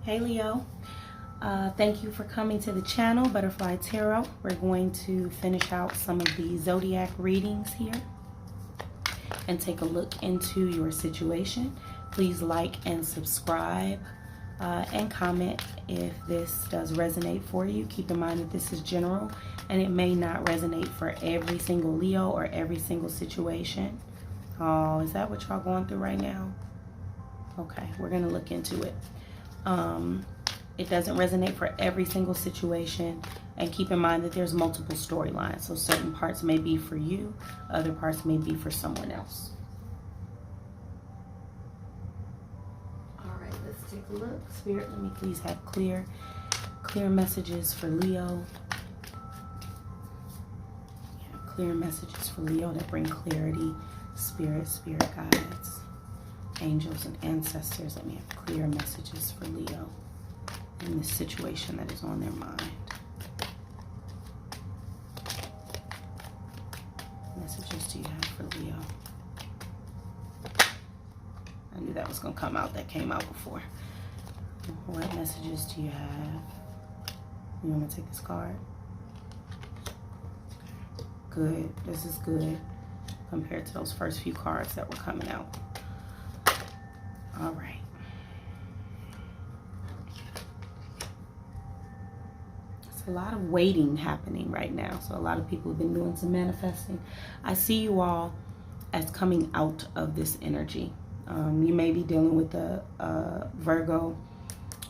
Hey Leo, thank you for coming to the channel, Butterfly Tarot. We're going to finish out some of the zodiac readings here and take a look into your situation. Please like and subscribe and comment if this does resonate for you. Keep in mind that this is general and it may not resonate for every single Leo or every single situation. Oh, is that what y'all going through right now? Okay, we're gonna look into it. It doesn't resonate for every single situation, and keep in mind that there's multiple storylines, so certain parts may be for you, other parts may be for someone else. All right, let's take a look. Spirit, let me please have clear messages for Leo. Yeah, clear messages for Leo that bring clarity. Spirit guides, angels and ancestors, let me have clear messages for Leo in the situation that is on their mind. Messages do you have for Leo? I knew that was going to come out. That came out before. What messages do you have? You want me to take this card? Good. This is good compared to those first few cards that were coming out. All right. It's a lot of waiting happening right now. So a lot of people have been doing some manifesting. I see you all as coming out of this energy. You may be dealing with a Virgo.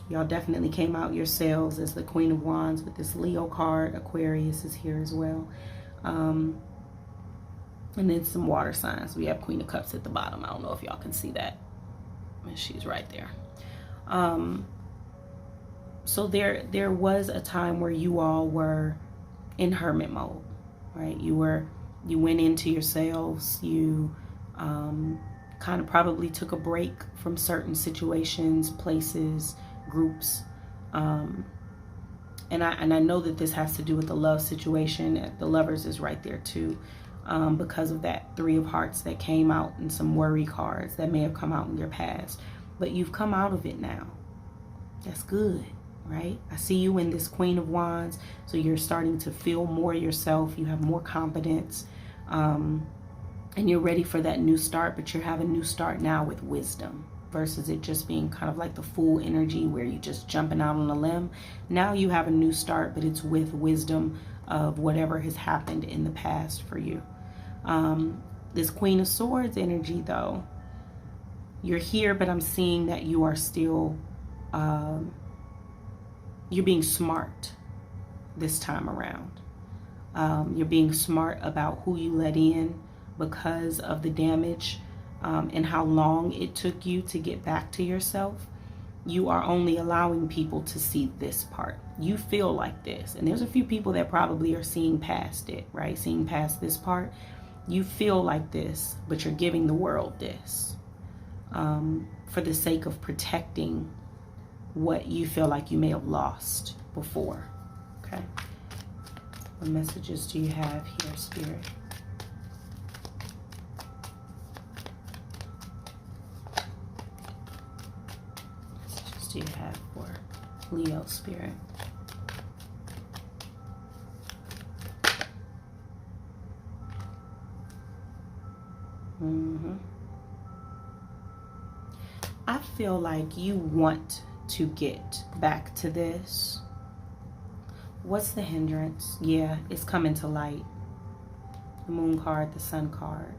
Y'all definitely came out yourselves as the Queen of Wands with this Leo card. Aquarius is here as well. And then some water signs. We have Queen of Cups at the bottom. I don't know if y'all can see that. And she's right there. So there was a time where you all were in hermit mode, right? You went into yourselves. You kind of probably took a break from certain situations, places, groups. And I know that this has to do with the love situation. The Lovers is right there too. Because of that Three of Hearts that came out and some worry cards that may have come out in your past. But you've come out of it now. That's good, right? I see you in this Queen of Wands. So you're starting to feel more yourself. You have more confidence. And you're ready for that new start. But you're having a new start now with wisdom. Versus it just being kind of like the fool energy where you're just jumping out on a limb. Now you have a new start, but it's with wisdom of whatever has happened in the past for you. This Queen of Swords energy, though, you're here, but I'm seeing that you are still, you're being smart this time around. You're being smart about who you let in because of the damage and how long it took you to get back to yourself. You are only allowing people to see this part. You feel like this. And there's a few people that probably are seeing past it, right? Seeing past this part. You feel like this, but you're giving the world this for the sake of protecting what you feel like you may have lost before. Okay. What messages do you have here, Spirit? Messages do you have for Leo, Spirit? I feel like you want to get back to this. What's the hindrance? Yeah, it's coming to light. The Moon card, the Sun card.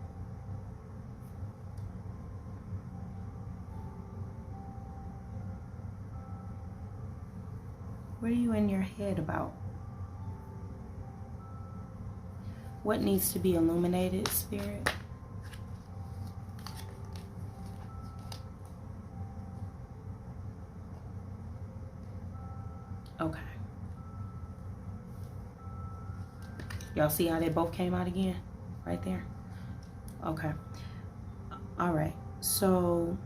What are you in your head about? What needs to be illuminated, Spirit? Okay. Y'all see how they both came out again? Right there? Okay. All right. So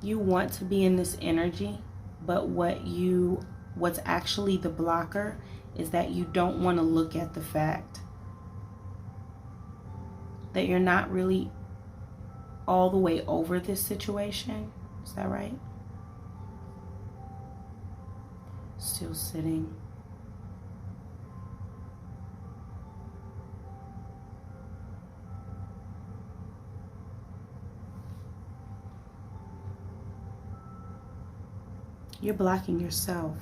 you want to be in this energy, but what's actually the blocker is that you don't want to look at the fact that you're not really all the way over this situation. Is that right? Still sitting. You're blocking yourself.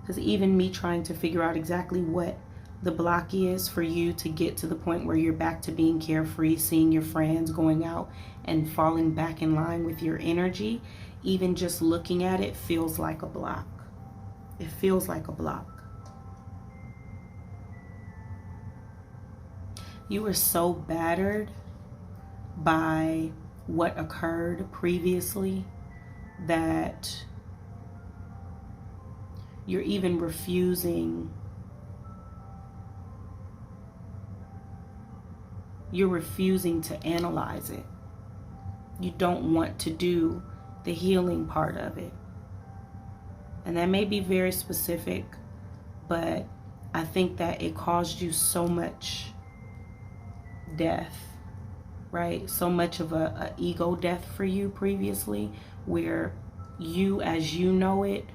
Because even me trying to figure out exactly what the block is for you to get to the point where you're back to being carefree, seeing your friends, going out and falling back in line with your energy, even just looking at it feels like a block. It feels like a block. You were so battered by what occurred previously that you're even refusing. You're refusing to analyze it. You don't want to do the healing part of it. And that may be very specific, but I think that it caused you so much death, right? So much of a ego death for you previously, where you, as you know it,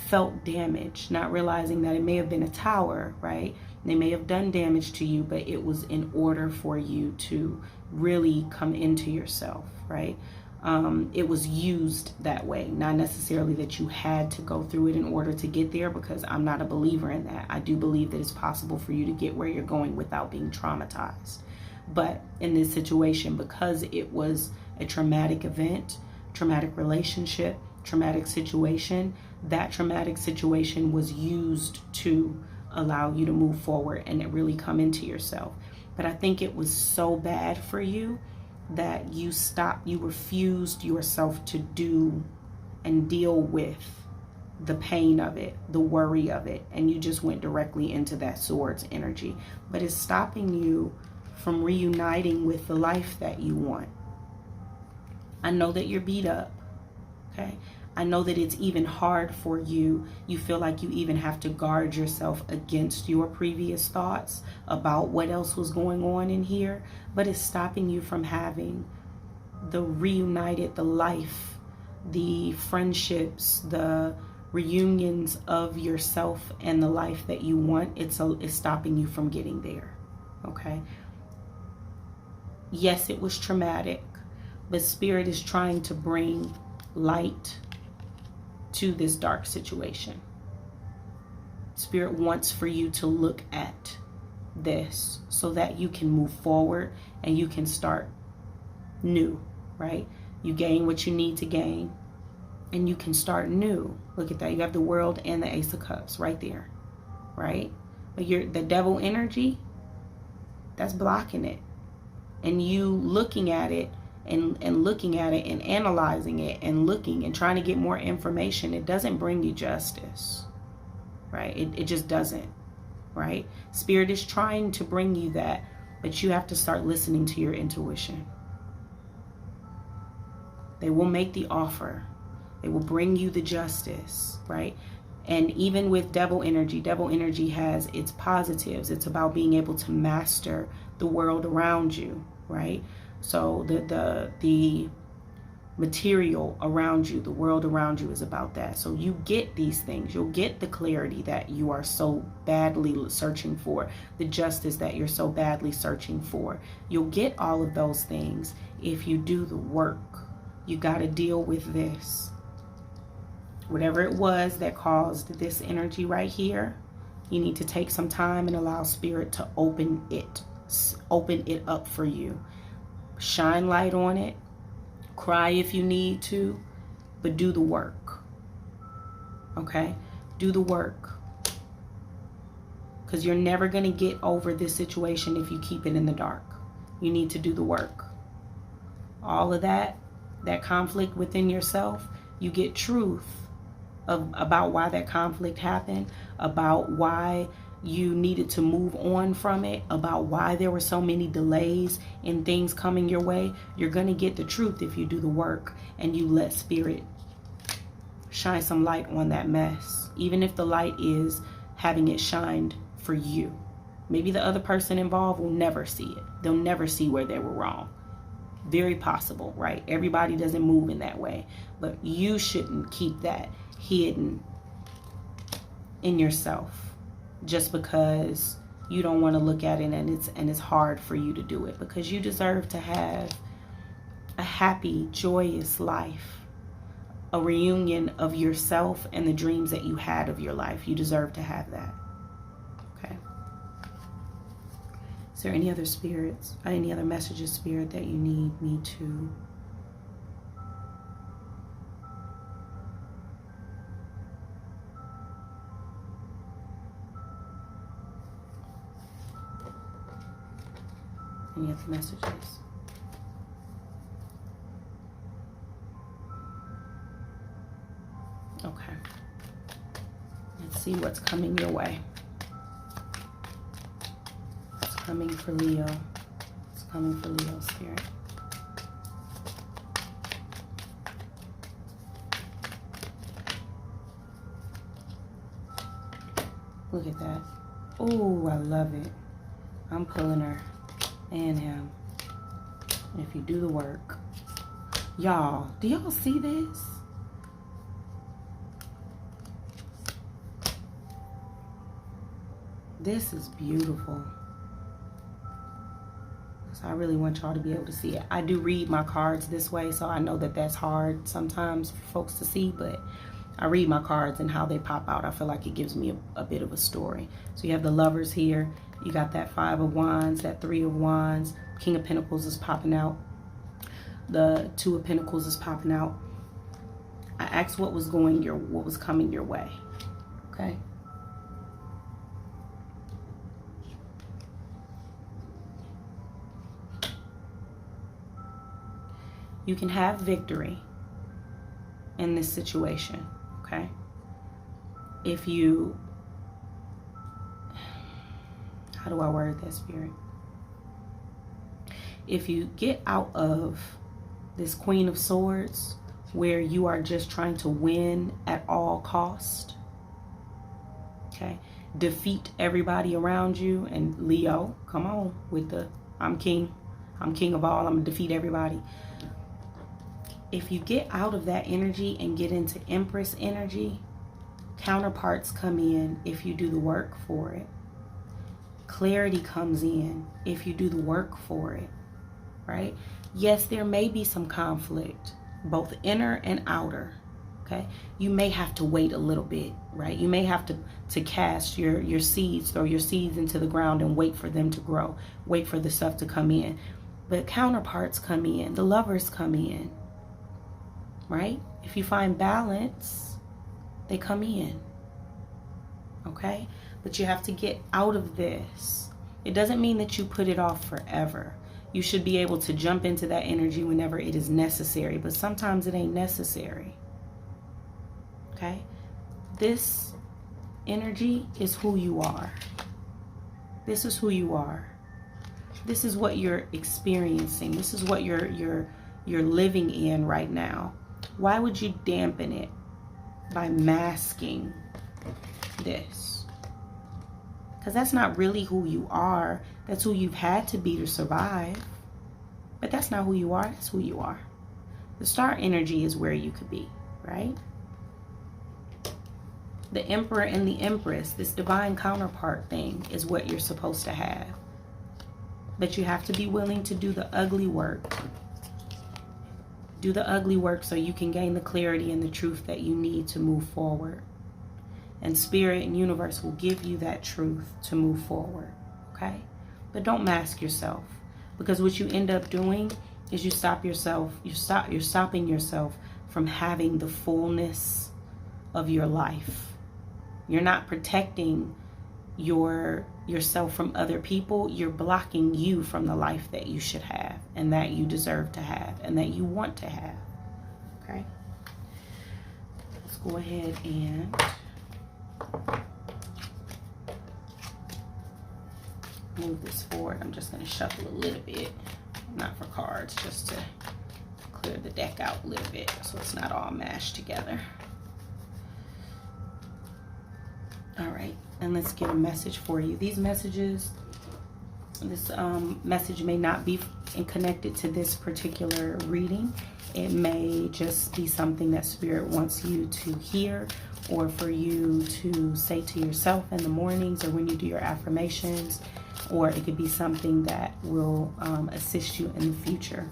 felt damage, not realizing that it may have been a tower, right? They may have done damage to you, but it was in order for you to really come into yourself, right? It was used that way, not necessarily that you had to go through it in order to get there, because I'm not a believer in that. I do believe that it's possible for you to get where you're going without being traumatized. But in this situation, because it was a traumatic event, traumatic relationship, traumatic situation, that traumatic situation was used to allow you to move forward and really come into yourself. But I think it was so bad for you that you refused yourself to do and deal with the pain of it, the worry of it, and you just went directly into that swords energy. But it's stopping you from reuniting with the life that you want. I know that you're beat up, okay? I know that it's even hard for you. You feel like you even have to guard yourself against your previous thoughts about what else was going on in here, but it's stopping you from having the reunited, the life, the friendships, the reunions of yourself and the life that you want. It's stopping you from getting there, okay? Yes, it was traumatic, but Spirit is trying to bring light to this dark situation. Spirit wants for you to look at this so that you can move forward and you can start new, right? You gain what you need to gain and you can start new. Look at that. You have the World and the Ace of Cups right there, right? But the devil energy, that's blocking it. And you looking at it and looking at it and analyzing it and looking and trying to get more information, it doesn't bring you justice, right? It just doesn't, right? Spirit is trying to bring you that, but you have to start listening to your intuition. They will make the offer. They will bring you the justice, right? And even with devil energy has its positives. It's about being able to master the world around you, right? So the material around you, the world around you is about that. So you get these things. You'll get the clarity that you are so badly searching for, the justice that you're so badly searching for. You'll get all of those things if you do the work. You got to deal with this. Whatever it was that caused this energy right here, you need to take some time and allow Spirit to open it up for you. Shine light on it. Cry if you need to, but do the work. Okay? Do the work. Because you're never going to get over this situation if you keep it in the dark. You need to do the work. All of that conflict within yourself, you get truth about why that conflict happened, about why you needed to move on from it, about why there were so many delays in things coming your way. You're going to get the truth if you do the work and you let Spirit shine some light on that mess, even if the light is having it shined for you. Maybe the other person involved will never see it. They'll never see where they were wrong. Very possible, right? Everybody doesn't move in that way, but you shouldn't keep that hidden in yourself just because you don't want to look at it and it's hard for you to do it, because you deserve to have a happy, joyous life, a reunion of yourself and the dreams that you had of your life. You deserve to have that. Okay. Is there any other spirits, any other messages, Spirit, that you need me to any other messages? Okay. Let's see what's coming your way. What's coming for Leo? What's coming for Leo, Spirit? Look at that. Oh, I love it. I'm pulling her and him. If you do the work. Y'all, do y'all see this? This is beautiful. So I really want y'all to be able to see it. I do read my cards this way, so I know that that's hard sometimes for folks to see, but I read my cards and how they pop out. I feel like it gives me a bit of a story. So you have the Lovers here. You got that 5 of Wands, that 3 of Wands. King of Pentacles is popping out. The 2 of Pentacles is popping out. I asked what was coming your way. Okay. You can have victory in this situation, okay? If you, how do I word that, Spirit? If you get out of this Queen of Swords where you are just trying to win at all cost, okay? Defeat everybody around you, and Leo, come on with the, I'm king of all, I'm gonna defeat everybody. If you get out of that energy and get into Empress energy, counterparts come in if you do the work for it. Clarity comes in if you do the work for it, right? Yes, there may be some conflict, both inner and outer, okay? You may have to wait a little bit, right? You may have to cast your seeds, throw your seeds into the ground and wait for them to grow, wait for the stuff to come in. But counterparts come in, the Lovers come in. Right? If you find balance, they come in. Okay? But you have to get out of this. It doesn't mean that you put it off forever. You should be able to jump into that energy whenever it is necessary, but sometimes it ain't necessary. Okay? This energy is who you are. This is who you are. This is what you're experiencing. This is what you're living in right now. Why would you dampen it by masking this? Because that's not really who you are. That's who you've had to be to survive. But that's not who you are. That's who you are. The star energy is where you could be, right? The Emperor and the Empress, this divine counterpart thing, is what you're supposed to have. But you have to be willing to do the ugly work. Do the ugly work so you can gain the clarity and the truth that you need to move forward. And Spirit and Universe will give you that truth to move forward, okay? But don't mask yourself, because what you end up doing is you're stopping yourself from having the fullness of your life. You're not protecting yourself from other people. You're blocking you from the life that you should have and that you deserve to have and that you want to have. Okay? Let's go ahead and move this forward. I'm just going to shuffle a little bit, not for cards, just to clear the deck out a little bit so it's not all mashed together. All right, and let's get a message for you. These messages, this message may not be and connected to this particular reading. It may just be something that Spirit wants you to hear, or for you to say to yourself in the mornings or when you do your affirmations, or it could be something that will assist you in the future.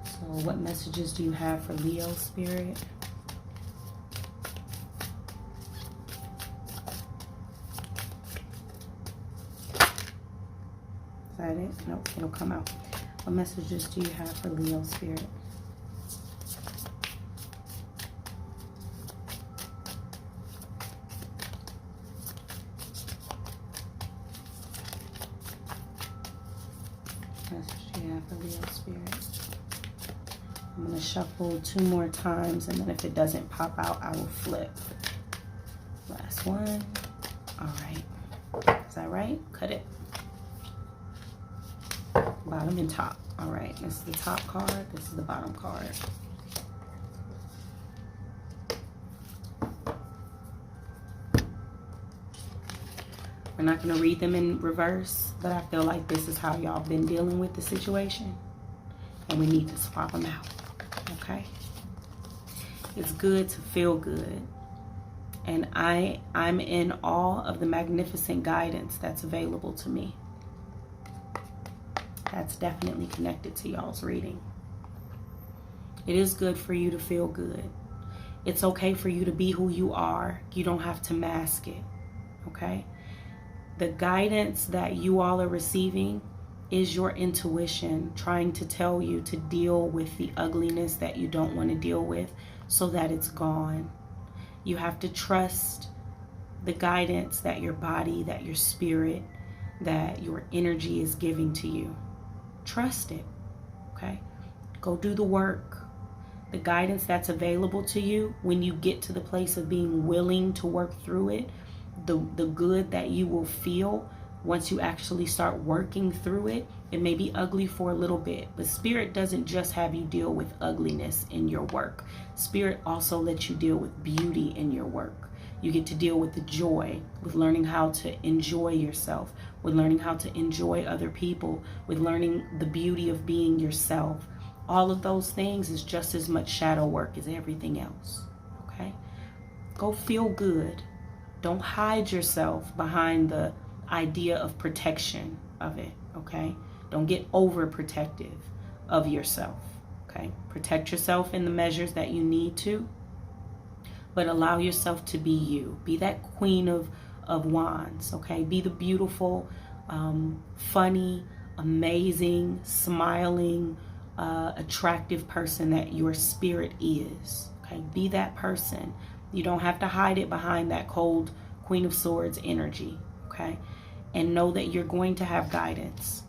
So what messages do you have for Leo, Spirit? Is that it? Nope, it'll come out. What messages do you have for Leo, Spirit? For Leo, Spirit. I'm going to shuffle 2 more times, and then if it doesn't pop out, I will flip. Last one. All right. Is that right? Cut it. Bottom and top. All right. This is the top card. This is the bottom card. We're not going to read them in reverse, but I feel like this is how y'all been dealing with the situation, and we need to swap them out, okay? It's good to feel good, and I'm in awe of the magnificent guidance that's available to me. That's definitely connected to y'all's reading. It is good for you to feel good. It's okay for you to be who you are. You don't have to mask it, okay? The guidance that you all are receiving is your intuition trying to tell you to deal with the ugliness that you don't want to deal with so that it's gone. You have to trust the guidance that your body, that your spirit, that your energy is giving to you. Trust it, okay? Go do the work. The guidance that's available to you, when you get to the place of being willing to work through it, the good that you will feel once you actually start working through it. It may be ugly for a little bit, but Spirit doesn't just have you deal with ugliness in your work. Spirit also lets you deal with beauty in your work. You get to deal with the joy, with learning how to enjoy yourself, with learning how to enjoy other people, with learning the beauty of being yourself. All of those things is just as much shadow work as everything else, okay? Go feel good. Don't hide yourself behind the idea of protection of it, okay? Don't get overprotective of yourself, okay? Protect yourself in the measures that you need to, but allow yourself to be you. Be that queen of wands, okay? Be the beautiful, funny, amazing, smiling, attractive person that your spirit is, okay? Be that person. You don't have to hide it behind that cold Queen of Swords energy, okay? And know that you're going to have guidance.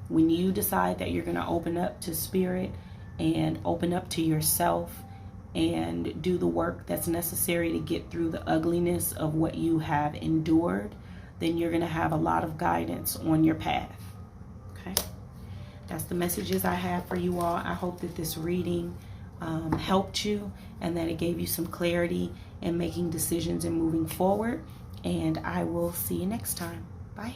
When you decide that you're going to open up to Spirit and open up to yourself and do the work that's necessary to get through the ugliness of what you have endured, then you're going to have a lot of guidance on your path, okay? That's the messages I have for you all. I hope that this reading helped you and that it gave you some clarity in making decisions and moving forward. And I will see you next time. Bye.